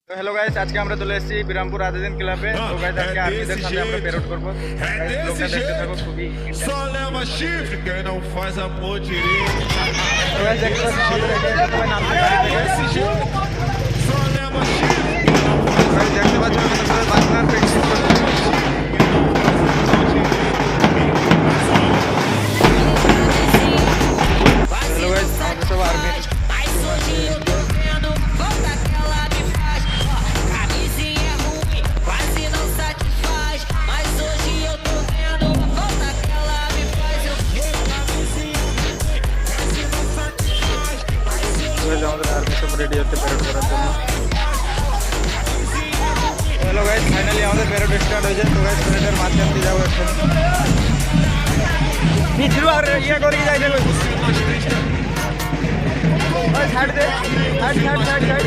তো hello guys, আজকে আমরা চলে এসেছি বিরামপুর আদিদিন ক্লাবে। তো গাইস আজকে আর্মিদের সাথে আমরা প্যারোড করব। লোকটা দেখতে থাকো, খুবই Só leva chifre quem não faz amor direito. তো গাইস দেখতে পাচ্ছেন আমাদের এখানে সবাই নামছে গাড়ি থেকে। Desse jeito, só leva chifre. Guys দেখতে পাচ্ছেন আমাদের সবাই বাসনার প্র্যাকটিস করছে। হ্যালো গাইস, আমাদের সব আর্মি আমাদের আর্মি সব রেডি হচ্ছে প্যারেড করার জন্য। হ্যালো গাইস, ফাইনালি আমাদের প্যারেড স্টার্ট হয়েছে। তো গাইস প্যারেডের মাঝখান দিয়ে যাবো এখন পিছু আর ইয়ে করে যাই যাবে। ছাড় দে, ছাড় ছাড় ছাড় ছাড়